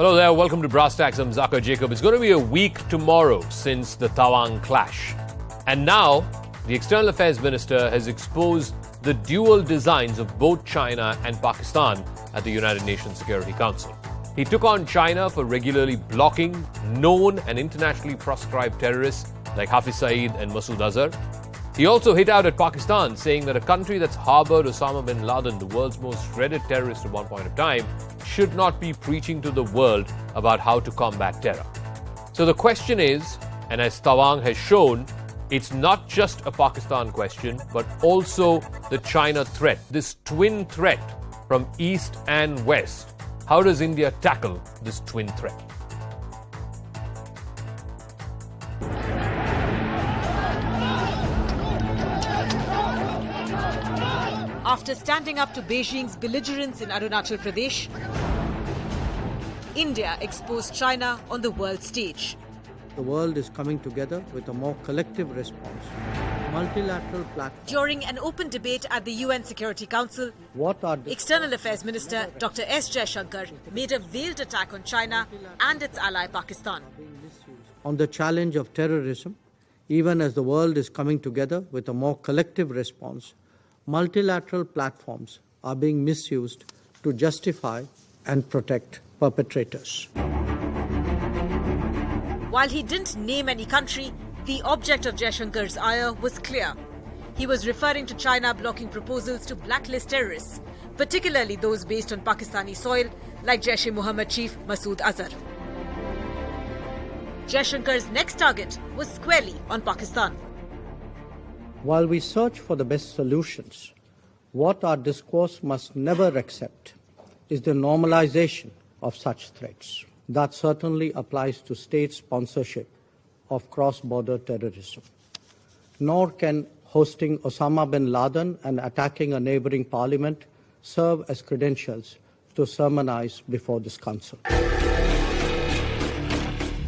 Hello there, welcome to Brass Tacks. I'm Zaka Jacob. It's going to be a week tomorrow since the Tawang clash. And now, the External Affairs Minister has exposed the dual designs of both China and Pakistan at the United Nations Security Council. He took on China for regularly blocking known and internationally proscribed terrorists like Hafiz Saeed and Masood Azhar. He also hit out at Pakistan, saying that a country that's harbored Osama bin Laden, the world's most dreaded terrorist at one point of time, should not be preaching to the world about how to combat terror. So the question is, and as Tawang has shown, it's not just a Pakistan question, but also the China threat, this twin threat from East and West. How does India tackle this twin threat? After standing up to Beijing's belligerence in Arunachal Pradesh, India exposed China on the world stage. The world is coming together with a more collective response. Multilateral platform. During an open debate at the UN Security Council, External Affairs Minister Dr. S. Jaishankar made a veiled attack on China and its ally Pakistan. On the challenge of terrorism, even as the world is coming together with a more collective response, multilateral platforms are being misused to justify and protect perpetrators. While he didn't name any country, the object of Jaishankar's ire was clear. He was referring to China blocking proposals to blacklist terrorists, particularly those based on Pakistani soil, like Jaish-e-Mohammed chief Masood Azhar. Jaishankar's next target was squarely on Pakistan. While we search for the best solutions, what our discourse must never accept is the normalization of such threats. That certainly applies to state sponsorship of cross-border terrorism. Nor can hosting Osama bin Laden and attacking a neighboring parliament serve as credentials to sermonize before this council.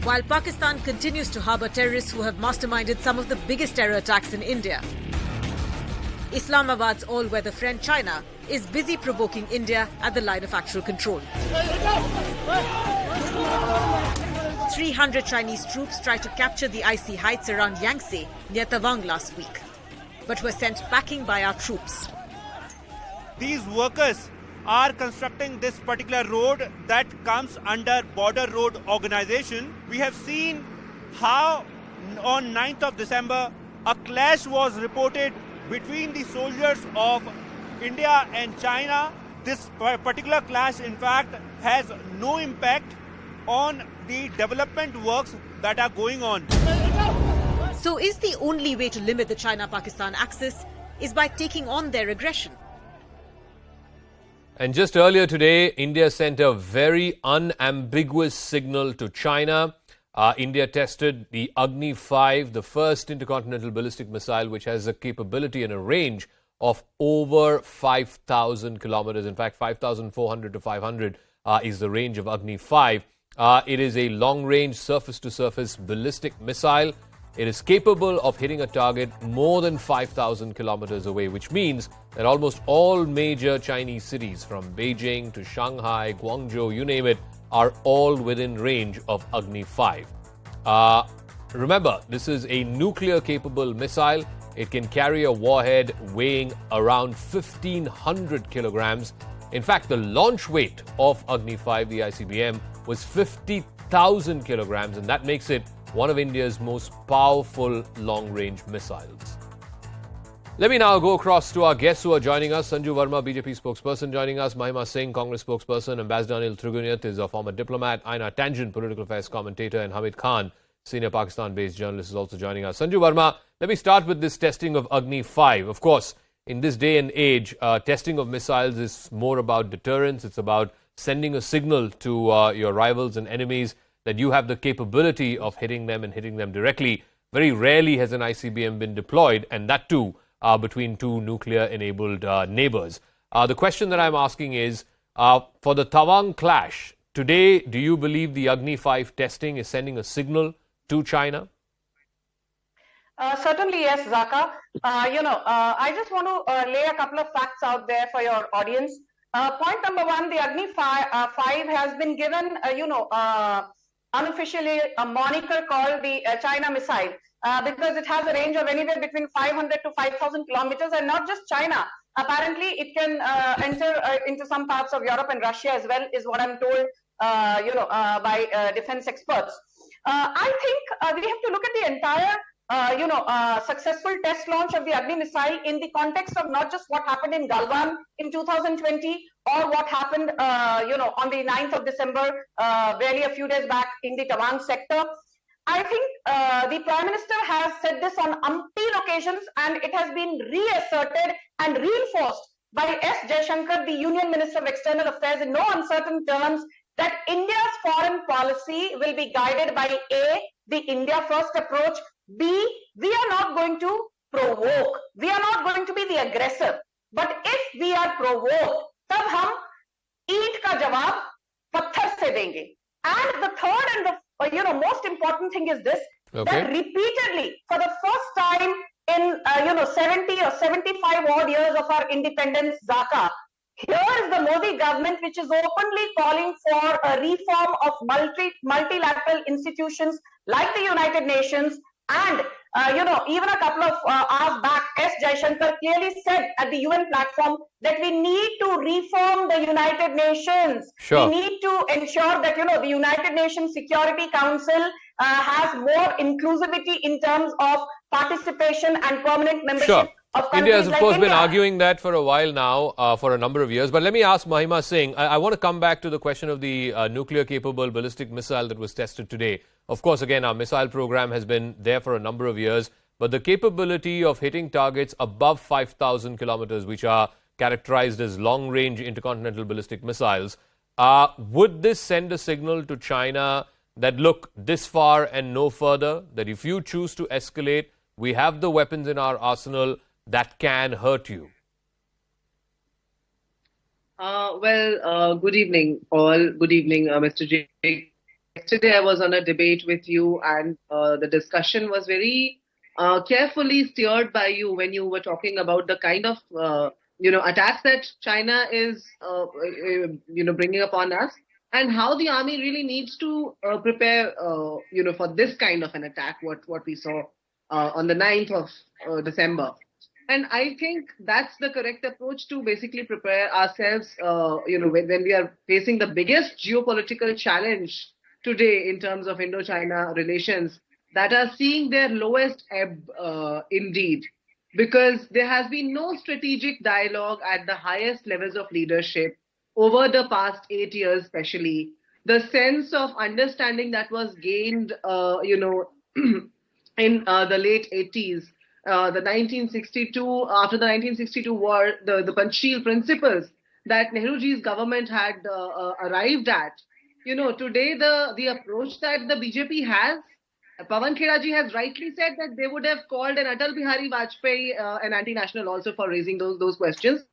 While Pakistan continues to harbour terrorists who have masterminded some of the biggest terror attacks in India, Islamabad's all-weather friend China is busy provoking India at the line of actual control. 300 Chinese troops tried to capture the icy heights around Englsih near Tawang last week, but were sent packing by our troops. These workers are constructing this particular road that comes under Border Road Organization. We have seen how on 9th of December a clash was reported between the soldiers of India and China. This particular clash, in fact, has no impact on the development works that are going on. So is the only way to limit the China-Pakistan axis is by taking on their aggression? And just earlier today, India sent a very unambiguous signal to China. India tested the Agni 5, the first intercontinental ballistic missile, which has a capability and a range of over 5,000 kilometers. In fact, 5,400 to 500 is the range of Agni 5. It is a long-range surface-to-surface ballistic missile. It is capable of hitting a target more than 5,000 kilometers away, which means that almost all major Chinese cities, from Beijing to Shanghai, Guangzhou, you name it, are all within range of Agni 5. Remember, this is a nuclear-capable missile. It can carry a warhead weighing around 1,500 kilograms. In fact, the launch weight of Agni 5, the ICBM, was 50,000 kilograms, and that makes it one of India's most powerful long-range missiles. Let me now go across to our guests who are joining us. Sanju Verma, BJP spokesperson, joining us. Mahima Singh, Congress spokesperson. Ambassador Anil Trigunyat is a former diplomat. Aina Tangent, political affairs commentator. And Hamid Khan, senior Pakistan-based journalist, is also joining us. Sanju Verma, let me start with this testing of Agni 5. Of course, in this day and age, testing of missiles is more about deterrence. It's about sending a signal to your rivals and enemies that you have the capability of hitting them and hitting them directly. Very rarely has an ICBM been deployed, and that too between two nuclear-enabled neighbors. The question that I'm asking is, for the Tawang clash, today, do you believe the Agni 5 testing is sending a signal to China? Certainly, yes, Zaka. I just want to lay a couple of facts out there for your audience. Point number one, the Agni 5 has been given, unofficially a moniker called the China missile because it has a range of anywhere between 500 to 5,000 kilometers, and not just China. Apparently, it can enter into some parts of Europe and Russia as well, is what I'm told, by defense experts. I think we have to look at the entire successful test launch of the Agni missile in the context of not just what happened in Galwan in 2020 or what happened, on the 9th of December, barely a few days back in the Tawang sector. I think the Prime Minister has said this on umpteen occasions, and it has been reasserted and reinforced by S. Jaishankar, the Union Minister of External Affairs, in no uncertain terms, that India's foreign policy will be guided by A, the India first approach, B, we are not going to provoke, we are not going to be the aggressor, but if we are provoked, tab hum eat ka jawab patthar se denge. And the third and the most important thing is this, that repeatedly, for the first time in 70 or 75 odd years of our independence, Zaka, here is the Modi government which is openly calling for a reform of multilateral institutions like the United Nations. And even a couple of hours back, S. Jaishankar clearly said at the UN platform that we need to reform the United Nations. Sure. We need to ensure that the United Nations Security Council has more inclusivity in terms of participation and permanent membership. Sure. Of India has, of like course, India. been arguing that for a while now, for a number of years. But let me ask Mahima Singh, I want to come back to the question of the nuclear-capable ballistic missile that was tested today. Of course, again, our missile program has been there for a number of years, but the capability of hitting targets above 5,000 kilometers, which are characterized as long-range intercontinental ballistic missiles, would this send a signal to China that, look, this far and no further, that if you choose to escalate, we have the weapons in our arsenal that can hurt you? Good evening, all. Good evening, Mr. J. Yesterday I was on a debate with you, and the discussion was very carefully steered by you when you were talking about the kind of attacks that China is bringing upon us, and how the army really needs to prepare for this kind of an attack, what we saw on the 9th of December. And I think that's the correct approach to basically prepare ourselves, when we are facing the biggest geopolitical challenge today in terms of Indo-China relations that are seeing their lowest ebb indeed, because there has been no strategic dialogue at the highest levels of leadership over the past 8 years, especially. The sense of understanding that was gained, in the late 80s, the 1962, after the 1962 war, the Panchsheel principles that Nehruji's government had arrived at. Today the approach that the BJP has, Pawan Kheraji has rightly said that they would have called an Atal Bihari Vajpayee an anti-national also for raising those questions.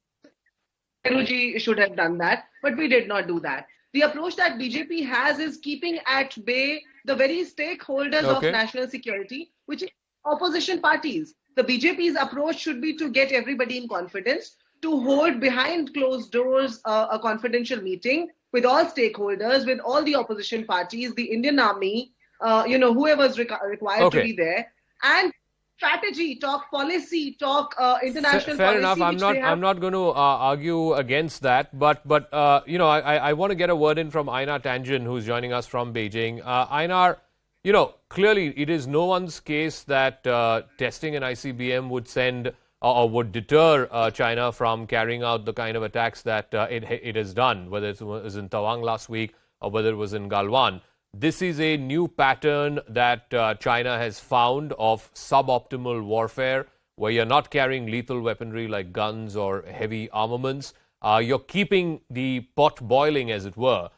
Nehruji should have done that, but we did not do that. The approach that BJP has is keeping at bay the very stakeholders of national security, which is opposition parties. The BJP's approach should be to get everybody in confidence, to hold behind closed doors a confidential meeting with all stakeholders, with all the opposition parties, the Indian army, whoever's required to be there, and strategy, talk policy, talk international Fair policy. enough. I'm not going to argue against that, but I want to get a word in from Einar Tangen, who's joining us from Beijing. Einar, clearly it is no one's case that testing an ICBM would send or would deter China from carrying out the kind of attacks that it has done, whether it was in Tawang last week or whether it was in Galwan. This is a new pattern that China has found of suboptimal warfare, where you're not carrying lethal weaponry like guns or heavy armaments. You're keeping the pot boiling, as it were.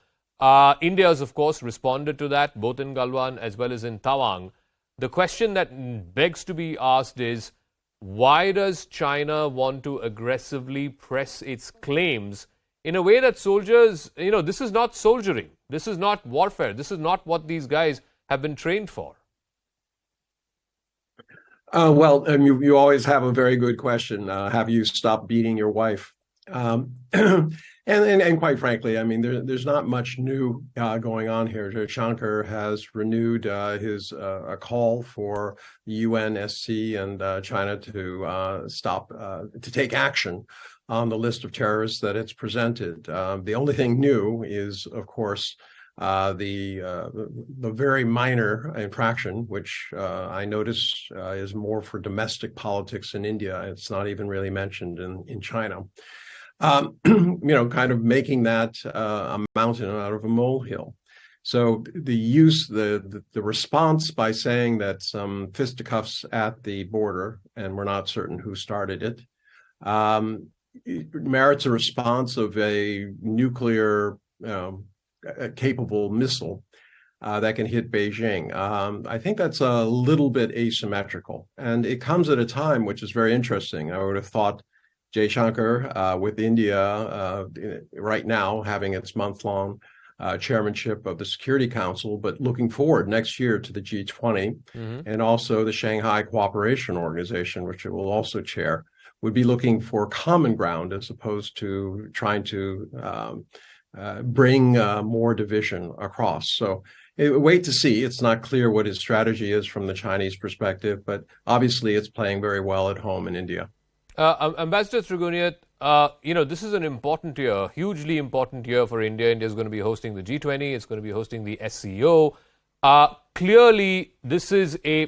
India has, of course, responded to that, both in Galwan as well as in Tawang. The question that begs to be asked is, why does China want to aggressively press its claims in a way that soldiers, this is not soldiering. This is not warfare. This is not what these guys have been trained for. You always have a very good question. Have you stopped beating your wife? And quite frankly, I mean, there's not much new going on here. Shankar has renewed his a call for the UNSC and China to stop to take action on the list of terrorists that it's presented. The only thing new is, of course, the very minor infraction, which I notice is more for domestic politics in India. It's not even really mentioned in China. Kind of making that a mountain out of a molehill. So the response by saying that some fisticuffs at the border, and we're not certain who started it, merits a response of a nuclear capable missile that can hit Beijing. I think that's a little bit asymmetrical, and it comes at a time which is very interesting. I would have thought Jaishankar, with India right now having its month-long chairmanship of the Security Council, but looking forward next year to the G20 and also the Shanghai Cooperation Organization, which it will also chair, would be looking for common ground as opposed to trying to bring more division across. So wait to see. It's not clear what his strategy is from the Chinese perspective, but obviously it's playing very well at home in India. Ambassador Triguniat, this is an important year, hugely important year for India. India is going to be hosting the G20. It's going to be hosting the SCO. Clearly, this is a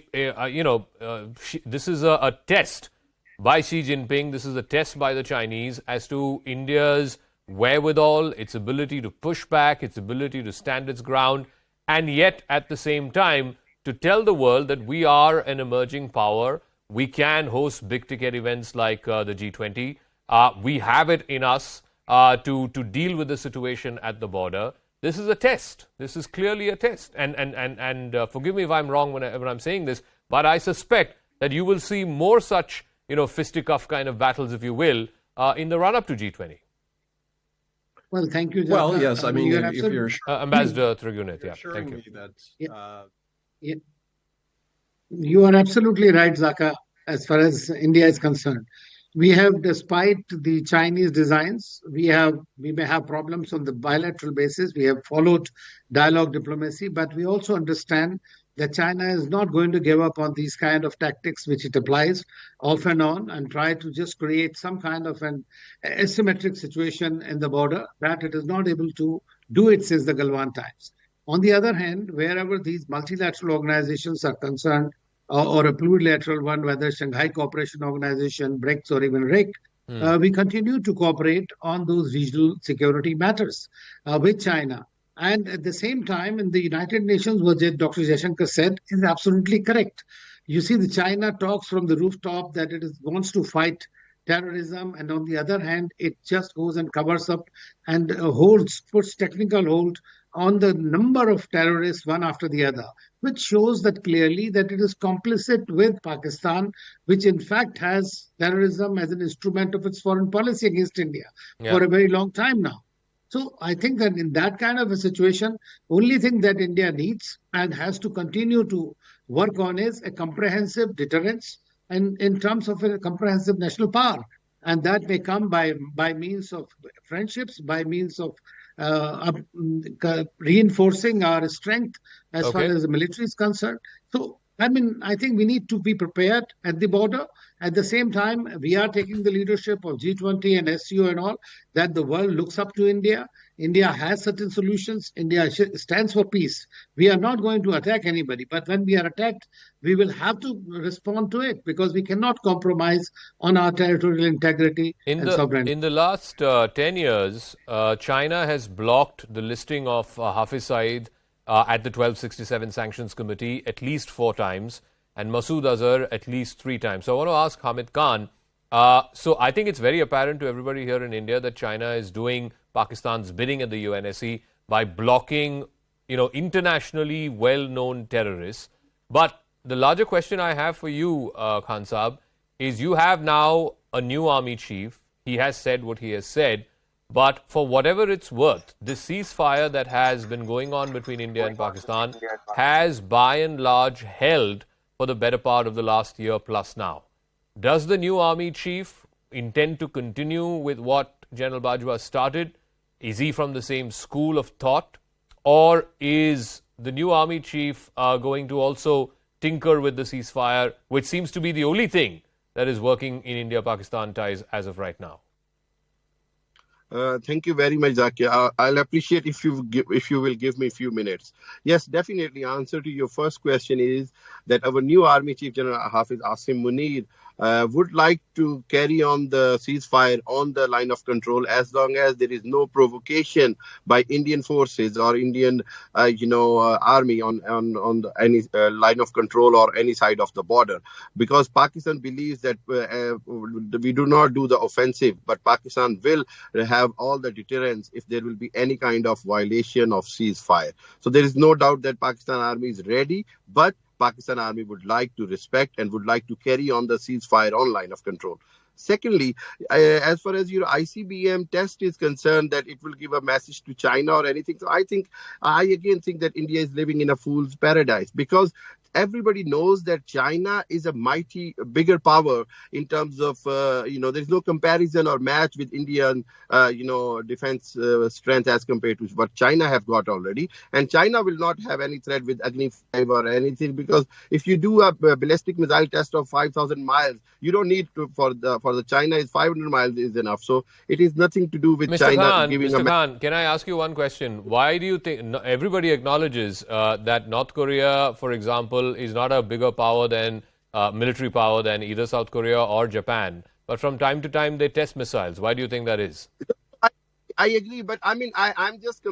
test by Xi Jinping. This is a test by the Chinese as to India's wherewithal, its ability to push back, its ability to stand its ground, and yet at the same time to tell the world that we are an emerging power. We can host big-ticket events like the G20. We have it in us to deal with the situation at the border. This is a test. This is clearly a test. And forgive me if I'm wrong when I'm saying this, but I suspect that you will see more such, fisticuff kind of battles, if you will, in the run-up to G20. Well, thank you, Jaka. Well, yes, I mean, if you're Ambassador Triguniat, thank you. That, you are absolutely right, Zaka, as far as India is concerned. We have, despite the Chinese designs, we may have problems on the bilateral basis. We have followed dialogue diplomacy, but we also understand that China is not going to give up on these kind of tactics which it applies off and on and try to just create some kind of an asymmetric situation in the border that it is not able to do it since the Galwan times. On the other hand, wherever these multilateral organizations are concerned, or a plurilateral one, whether Shanghai Cooperation Organization, BRICS, or even RIC, we continue to cooperate on those regional security matters with China. And at the same time, in the United Nations, what Dr. Jaishankar said is absolutely correct. You see, the China talks from the rooftop that it wants to fight terrorism, and on the other hand, it just goes and covers up and puts technical hold on the number of terrorists one after the other, which shows that clearly that it is complicit with Pakistan, which in fact has terrorism as an instrument of its foreign policy against India for a very long time now. So I think that in that kind of a situation, only thing that India needs and has to continue to work on is a comprehensive deterrence and in terms of a comprehensive national power. And that may come by means of friendships, by means of reinforcing our strength as far as the military is concerned. So, I mean, I think we need to be prepared at the border. At the same time, we are taking the leadership of G20 and SCO and all, that the world looks up to India. India has certain solutions. India stands for peace. We are not going to attack anybody. But when we are attacked, we will have to respond to it because we cannot compromise on our territorial integrity and sovereignty. In the last 10 years, China has blocked the listing of Hafiz Saeed at the 1267 Sanctions Committee at least 4 times and Masood Azhar at least 3 times. So I want to ask Hamid Khan, so I think it's very apparent to everybody here in India that China is doing Pakistan's bidding at the UNSC by blocking, internationally well-known terrorists. But the larger question I have for you, Khan Saab, is you have now a new army chief. He has said what he has said. But for whatever it's worth, this ceasefire that has been going on between India and Pakistan has by and large held for the better part of the last year plus now. Does the new army chief, intend to continue with what General Bajwa started? Is he from the same school of thought? Or is the new army chief going to also tinker with the ceasefire, which seems to be the only thing that is working in India-Pakistan ties as of right now? Thank you very much, Zakir. I'll appreciate if you will give me a few minutes. Yes, definitely. Answer to your first question is that our new Army Chief General Hafiz Asim Munir would like to carry on the ceasefire on the line of control as long as there is no provocation by Indian forces or Indian, army on any line of control or any side of the border. Because Pakistan believes that we do not do the offensive, but Pakistan will have all the deterrence if there will be any kind of violation of ceasefire. So there is no doubt that Pakistan Army is ready, but Pakistan Army would like to respect and would like to carry on the ceasefire on line of control. Secondly, as far as your ICBM test is concerned, that it will give a message to China or anything. So I again think that India is living in a fool's paradise, because everybody knows that China is a mighty bigger power in terms of, there's no comparison or match with Indian, defense strength as compared to what China have got already. And China will not have any threat with Agni 5 or anything, because if you do a ballistic missile test of 5,000 miles, you don't need to, for the China is 500 miles is enough. So it is nothing to do with China giving Mr. Khan, can I ask you one question? Why do you think, everybody acknowledges that North Korea, for example, is not a bigger power than military power than either South Korea or Japan, but from time to time they test missiles. Why do you think that is? I agree, but I'm just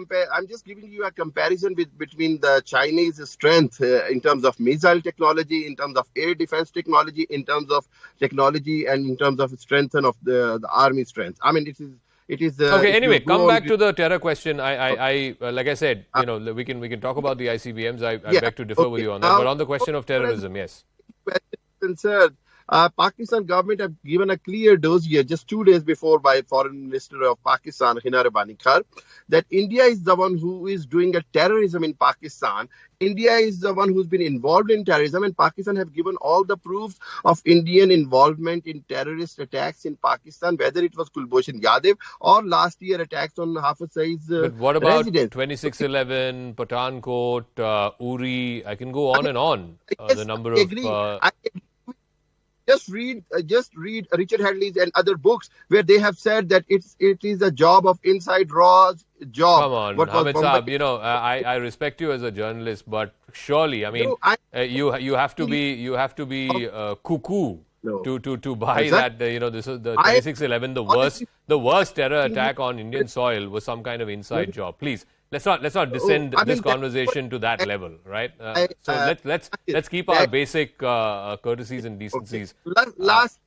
giving you a comparison between the Chinese strength in terms of missile technology, in terms of air defense technology, in terms of technology, and in terms of strength of the army strength. It is okay. Anyway, come back to the terror question. I like I said, we can talk about the ICBMs. I beg to differ with you on that. But on the question of terrorism, yes. Concerned, Pakistan government have given a clear dossier just 2 days before by Foreign Minister of Pakistan, Hina Rabbani Khan, that India is the one who is doing a terrorism in Pakistan. India is the one who's been involved in terrorism, and Pakistan have given all the proofs of Indian involvement in terrorist attacks in Pakistan, whether it was Kulbhushan Yadav or last year attacks on Hafiz Saeed's But what about residence. 2611, Pathankot, Uri? I can go on and on. The number of... Just read Richard Hadley's and other books where they have said that it is a job of inside Raw's job. Come on, Hamid Saab, I respect you as a journalist, but surely, you have to be cuckoo to buy that. This is the 2611, the worst terror attack on Indian soil was some kind of inside job. Please. Let's not descend this conversation to that level, right? So let's keep our basic courtesies and decencies. Last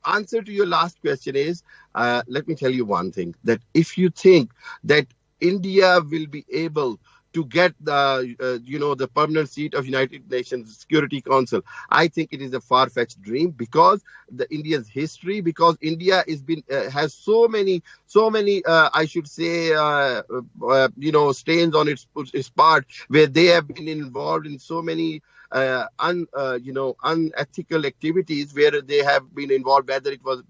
answer to your last question is, let me tell you one thing, that if you think that India will be able to get the permanent seat of United Nations Security Council, I think it is a far-fetched dream, because the India's history, because India has so many I should say stains on its part, where they have been involved in so many unethical activities, where they have been involved, whether it was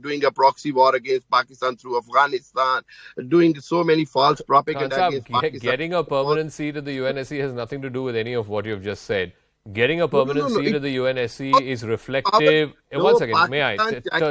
doing a proxy war against Pakistan through Afghanistan, doing so many false propaganda against Pakistan. Getting a permanent seat at the UNSC has nothing to do with any of what you've just said. Getting a permanent seat at the UNSC is reflective. One second, may I?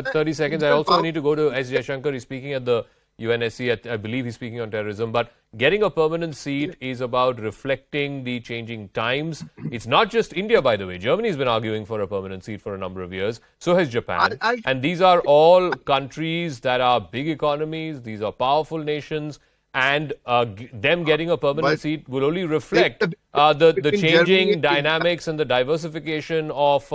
30 seconds. I also need to go to S. Jaishankar. He's speaking at the UNSC. I believe he's speaking on terrorism. But getting a permanent seat is about reflecting the changing times. It's not just India, by the way. Germany's been arguing for a permanent seat for a number of years. So has Japan. And these are all countries that are big economies. These are powerful nations. And them getting a permanent seat will only reflect the changing dynamics and the diversification of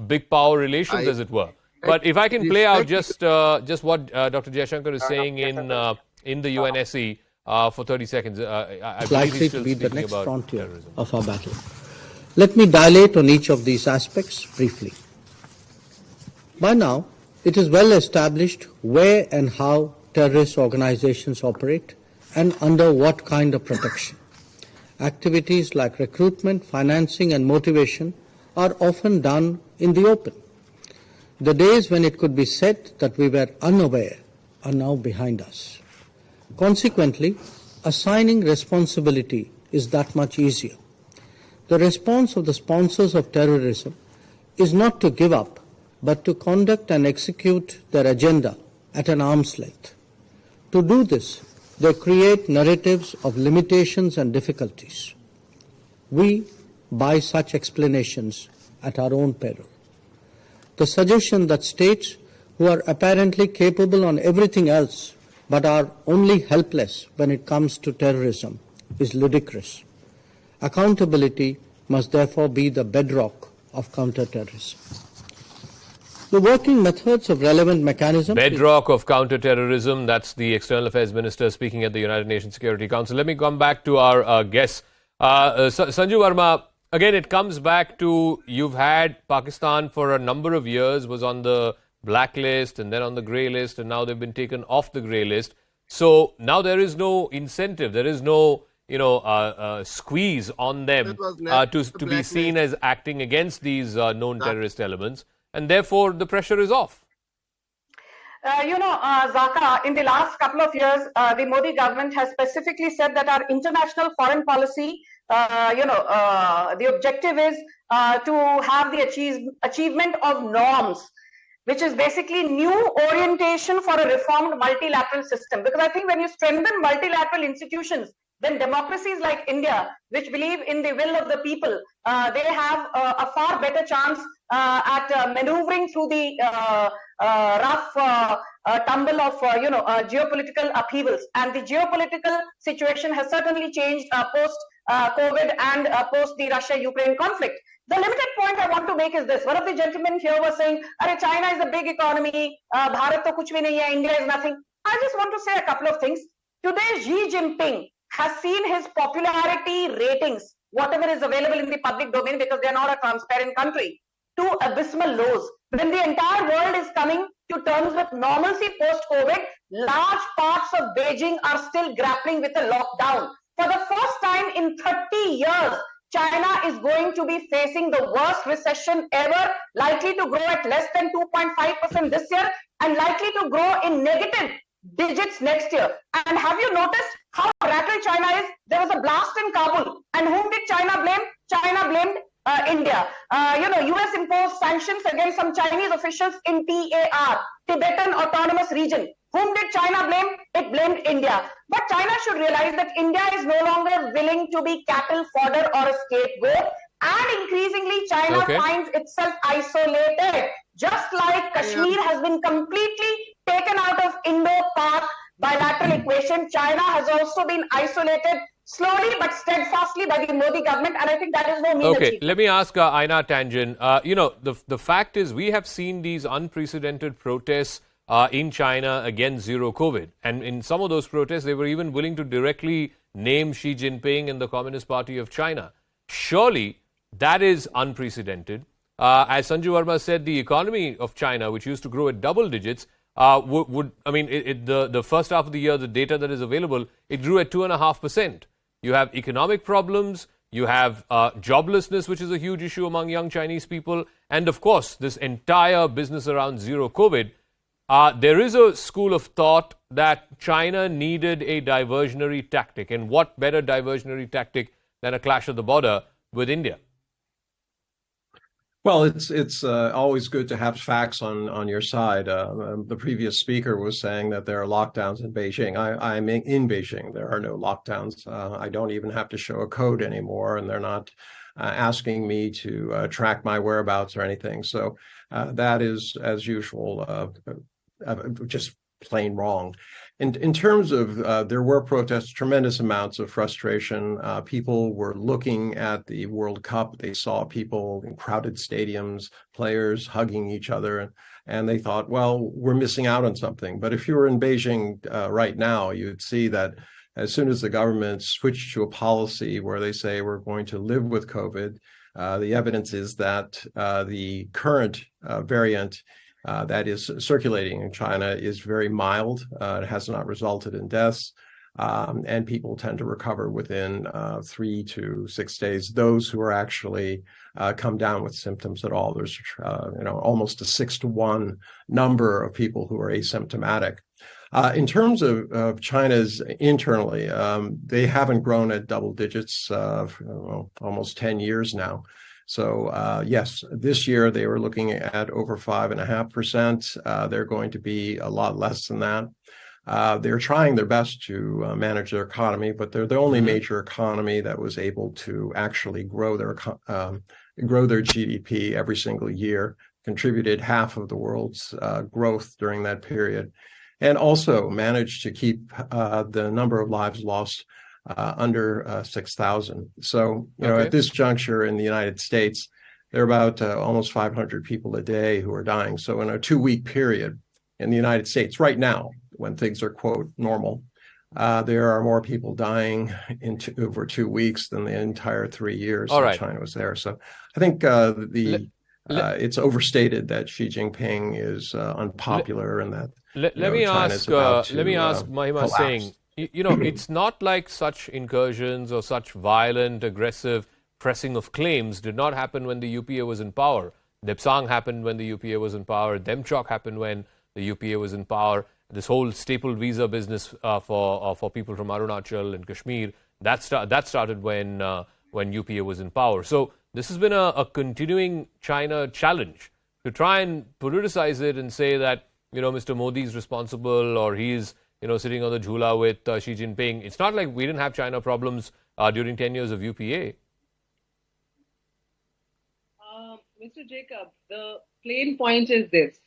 big power relations, as it were. But if I can play out just what Dr. Jaishankar is saying in the UNSC for 30 seconds, I believe he's still speaking about frontier terrorism. Of our battle. Let me dilate on each of these aspects briefly. By now, it is well established where and how terrorist organizations operate and under what kind of protection. Activities like recruitment, financing and motivation are often done in the open. The days when it could be said that we were unaware are now behind us. Consequently, assigning responsibility is that much easier. The response of the sponsors of terrorism is not to give up, but to conduct and execute their agenda at an arm's length. To do this, they create narratives of limitations and difficulties. We buy such explanations at our own peril. The suggestion that states who are apparently capable on everything else but are only helpless when it comes to terrorism is ludicrous. Accountability must therefore be the bedrock of counterterrorism. The working methods of relevant mechanisms... Bedrock of counterterrorism, that's the External Affairs Minister speaking at the United Nations Security Council. Let me come back to our guests. Sanju Verma, again, it comes back to you've had Pakistan for a number of years, was on the blacklist and then on the grey list, and now they've been taken off the grey list. So now there is no incentive, there is no squeeze on them to be seen as acting against these known terrorist elements, and therefore the pressure is off. Zaka, in the last couple of years, the Modi government has specifically said that our international foreign policy, the objective is to have the achievement of norms, which is basically new orientation for a reformed multilateral system. Because I think when you strengthen multilateral institutions, then democracies like India, which believe in the will of the people, they have a far better chance at maneuvering through the rough tumble of geopolitical upheavals. And the geopolitical situation has certainly changed post COVID and post the Russia-Ukraine conflict. The limited point I want to make is this. One of the gentlemen here was saying, China is a big economy, Bharat to kuch bhi nahi hai, India is nothing. I just want to say a couple of things. Today, Xi Jinping has seen his popularity ratings, whatever is available in the public domain, because they are not a transparent country, to abysmal lows. When the entire world is coming to terms with normalcy post-COVID, large parts of Beijing are still grappling with a lockdown. For the first time in 30 years, China is going to be facing the worst recession ever, likely to grow at less than 2.5% this year and likely to grow in negative digits next year. And have you noticed how rattled China is? There was a blast in Kabul. And whom did China blame? China blamed India. US imposed sanctions against some Chinese officials in TAR, Tibetan Autonomous Region. Whom did China blame? It blamed India. But China should realize that India is no longer willing to be cattle fodder or a scapegoat. And increasingly, China finds itself isolated. Just like Kashmir has been completely taken out of Indo-Pak bilateral equation, China has also been isolated slowly but steadfastly by the Modi government, and I think that is no mean achievement. Let me ask Aina Tanjan. The fact is we have seen these unprecedented protests in China against zero COVID, and in some of those protests they were even willing to directly name Xi Jinping and the Communist Party of China. Surely that is unprecedented. As Sanju Verma said, the economy of China, which used to grow at double digits, the first half of the year, the data that is available, it grew at 2.5%. You have economic problems, you have joblessness, which is a huge issue among young Chinese people, and of course, this entire business around zero COVID. There is a school of thought that China needed a diversionary tactic, and what better diversionary tactic than a clash at the border with India? Well, it's always good to have facts on your side. The previous speaker was saying that there are lockdowns in Beijing. I'm in Beijing. There are no lockdowns. I don't even have to show a code anymore, and they're not asking me to track my whereabouts or anything. So that is, as usual, just plain wrong. In terms of, there were protests, tremendous amounts of frustration. People were looking at the World Cup. They saw people in crowded stadiums, players hugging each other, and they thought, well, we're missing out on something. But if you were in Beijing right now, you'd see that as soon as the government switched to a policy where they say we're going to live with COVID, the evidence is that the current variant that is circulating in China is very mild. It has not resulted in deaths. and people tend to recover within 3 to 6 days. Those who are actually come down with symptoms at all, there's almost a 6-to-1 number of people who are asymptomatic. In terms of China's internally, they haven't grown at double digits for almost 10 years now. So yes, this year they were looking at over 5.5%. They're going to be a lot less than that. They're trying their best to manage their economy, but they're the only major economy that was able to actually grow their GDP every single year, contributed half of the world's growth during that period, and also managed to keep the number of lives lost under 6,000. So, at this juncture in the United States, there are about almost 500 people a day who are dying. So in a 2-week period in the United States right now, when things are, quote, normal, there are more people dying over 2 weeks than the entire 3 years that China was there. So I think it's overstated that Xi Jinping is unpopular and that let me ask Mahima Singh, it's not like such incursions or such violent, aggressive pressing of claims did not happen when the UPA was in power. Dipsang happened when the UPA was in power. Demchok happened when the UPA was in power. This whole staple visa business for people from Arunachal and Kashmir, that started when UPA was in power. So this has been a continuing China challenge to try and politicize it and say that Mr. Modi is responsible or he's sitting on the jhula with Xi Jinping. It's not like we didn't have China problems during 10 years of UPA. Mr. Jacob, the plain point is this,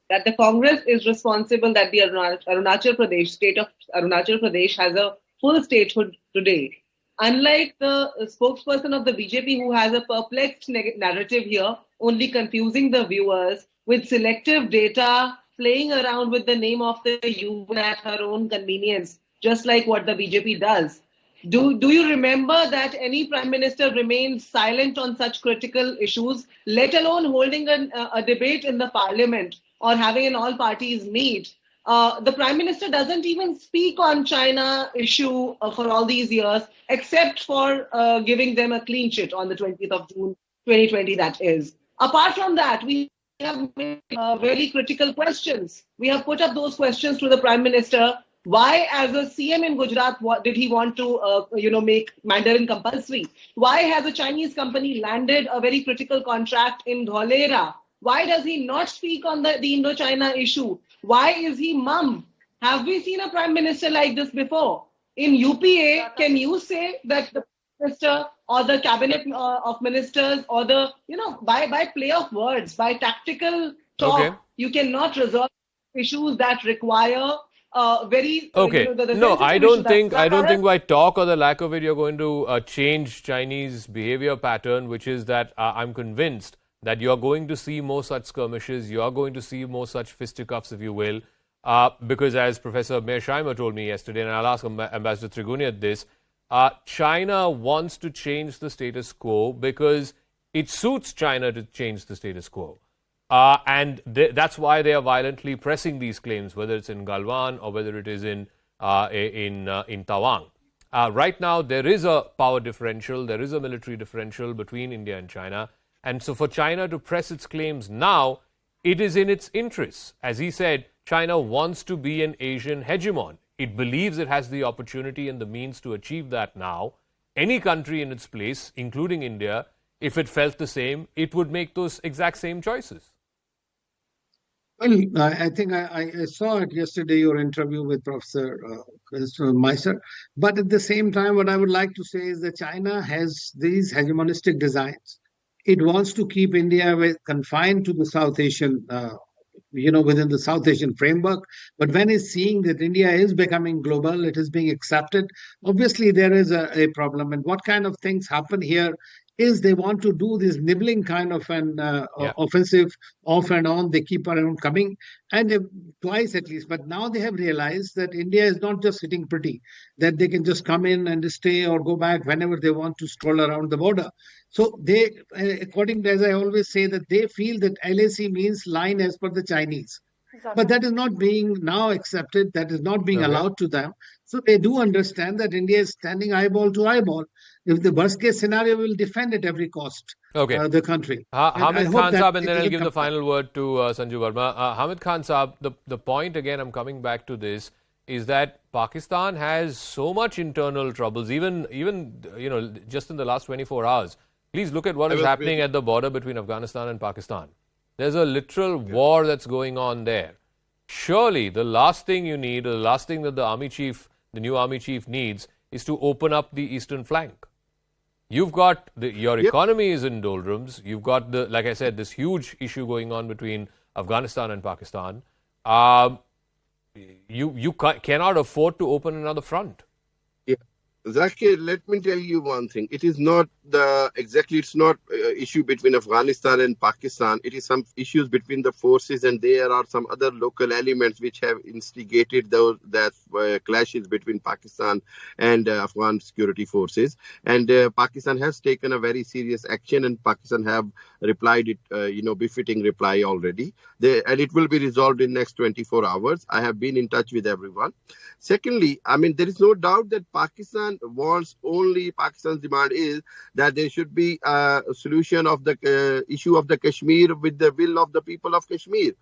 that the Congress is responsible that the Arunachal Pradesh, state of Arunachal Pradesh has a full statehood today. Unlike the spokesperson of the BJP who has a perplexed narrative here, only confusing the viewers with selective data, playing around with the name of the UN at her own convenience, just like what the BJP does. Do you remember that any Prime Minister remains silent on such critical issues, let alone holding a debate in the Parliament or having an all parties meet? The Prime Minister doesn't even speak on China issue for all these years, except for giving them a clean sheet on the 20th of June, 2020, that is. Apart from that, we have made very critical questions. We have put up those questions to the Prime Minister. Why, as a CM in Gujarat, did he want to, make Mandarin compulsory? Why has a Chinese company landed a very critical contract in Dholera? Why does he not speak on the Indo-China issue? Why is he mum? Have we seen a Prime Minister like this before? In UPA, can you say that the Minister or the Cabinet of Ministers or by play of words, by tactical talk, you cannot resolve issues that require very I don't think by talk or the lack of it you're going to change Chinese behavior pattern, which is that I'm convinced that you're going to see more such skirmishes, you're going to see more such fisticuffs, if you will, because as Professor Mearsheimer told me yesterday, and I'll ask Ambassador Triguni at this, China wants to change the status quo because it suits China to change the status quo. And that's why they are violently pressing these claims, whether it's in Galwan or whether it is in Tawang. Right now, there is a power differential, there is a military differential between India and China. And so for China to press its claims now, it is in its interests. As he said, China wants to be an Asian hegemon. It believes it has the opportunity and the means to achieve that now. Any country in its place, including India, if it felt the same, it would make those exact same choices. Well, I think I saw it yesterday, your interview with Professor Meiser. But at the same time, what I would like to say is that China has these hegemonistic designs. It wants to keep India confined to the South Asian, within the South Asian framework. But when it's seeing that India is becoming global, it is being accepted, obviously there is a problem. And what kind of things happen here is they want to do this nibbling kind of an offensive off and on. They keep around coming, and twice at least. But now they have realized that India is not just sitting pretty, that they can just come in and stay or go back whenever they want to stroll around the border. So they, according to, as I always say, that they feel that LAC means line as per the Chinese. But that is not being now accepted. That is not being allowed to them. So they do understand that India is standing eyeball to eyeball. If the worst case scenario, we will defend at every cost the country. Hamid Khan Saab, and then I'll give the final word to Sanju Verma. Hamid Khan Saab, the point again, I'm coming back to this, is that Pakistan has so much internal troubles, even just in the last 24 hours. Please look at what is happening at the border between Afghanistan and Pakistan. There's a literal war that's going on there. Surely the last thing you need, or the last thing that the new army chief needs, is to open up the eastern flank. You've got your economy is in doldrums. You've got like I said, this huge issue going on between Afghanistan and Pakistan. You cannot afford to open another front. Zakir, let me tell you one thing. It is not it's not issue between Afghanistan and Pakistan. It is some issues between the forces, and there are some other local elements which have instigated that clashes between Pakistan and Afghan security forces. And Pakistan has taken a very serious action, and Pakistan have replied it, befitting reply already. And it will be resolved in next 24 hours. I have been in touch with everyone. Secondly, there is no doubt that Pakistan's demand is that there should be a solution of the issue of the Kashmir with the will of the people of Kashmir.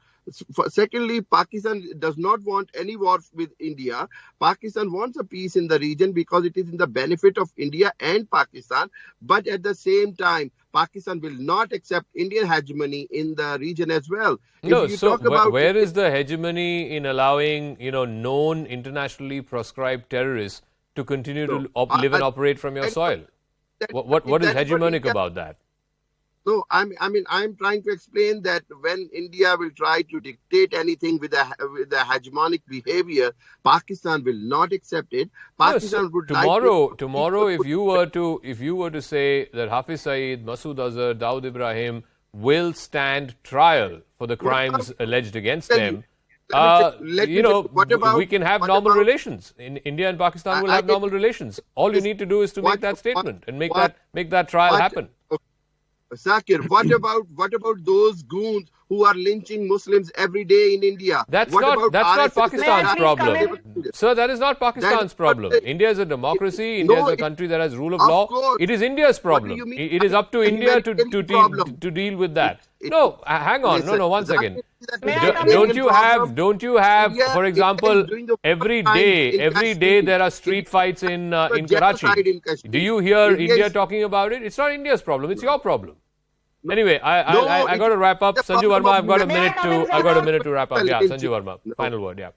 Secondly, Pakistan does not want any war with India. Pakistan wants a peace in the region because it is in the benefit of India and Pakistan. But at the same time, Pakistan will not accept Indian hegemony in the region as well. No, so where is the hegemony in allowing, known internationally proscribed terrorists to continue to live and operate from your soil? What is hegemonic about that? No, I'm trying to explain that when India will try to dictate anything with a hegemonic behavior, Pakistan will not accept it. Pakistan would tomorrow, if you were to say that Hafiz Saeed, Masood Azhar, Dawood Ibrahim will stand trial for the crimes alleged against them, we can have normal relations. In India and Pakistan will have normal relations. All you need to do is to make that statement and make that trial happen. Zakir, what about those goons who are lynching Muslims every day in India? That's not Pakistan's problem. Sir, that is not Pakistan's problem. India is a democracy. India is a country that has rule of law. It is India's problem. It is up to India to deal with that. No, hang on. No, one second. Don't you have, for example, every day there are street fights in Karachi. Do you hear India talking about it? It's not India's problem. It's your problem. Anyway, I got to wrap up. Sanju Verma, I've got a minute to wrap up. Yeah, Sanju Verma, final word. Yeah.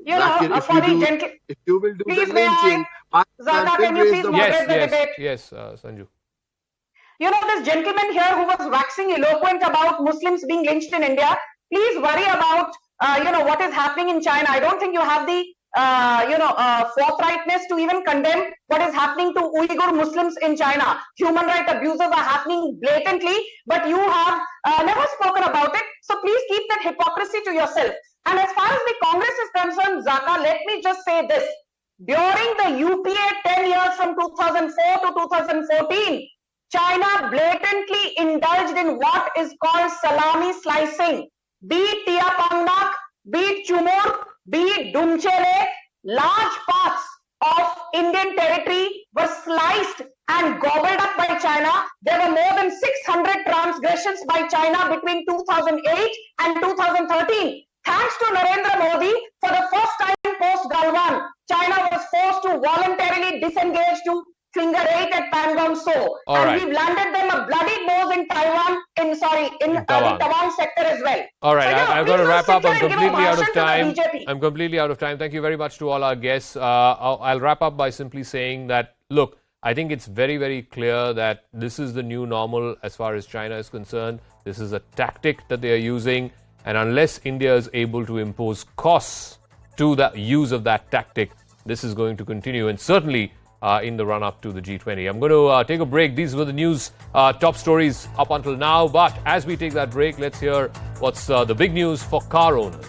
If you will do the lynching, Zaka, can you please moderate the debate? Yes, Sanju. This gentleman here who was waxing eloquent about Muslims being lynched in India, please worry about, what is happening in China. I don't think you have the, forthrightness to even condemn what is happening to Uyghur Muslims in China. Human rights abuses are happening blatantly, but you have never spoken about it. So please keep that hypocrisy to yourself. And as far as the Congress is concerned, Zaka, let me just say this. During the UPA 10 years from 2004 to 2014, China blatantly indulged in what is called salami slicing. Be it Tiapangnak, be it Chumur, be it Dumchele, large parts of Indian territory were sliced and gobbled up by China. There were more than 600 transgressions by China between 2008 and 2013. Thanks to Narendra Modi, for the first time post-Galwan, China was forced to voluntarily disengage to Finger 8 at Pangong So. We've landed them a bloody nose in Taiwan, in the Taiwan sector as well. All right, so, I've got to wrap up. I'm completely out of time. Thank you very much to all our guests. I'll wrap up by simply saying that, look, I think it's very, very clear that this is the new normal as far as China is concerned. This is a tactic that they are using. And unless India is able to impose costs to the use of that tactic, this is going to continue. And certainly in the run-up to the G20. I'm going to take a break. These were the news top stories up until now. But as we take that break, let's hear what's the big news for car owners.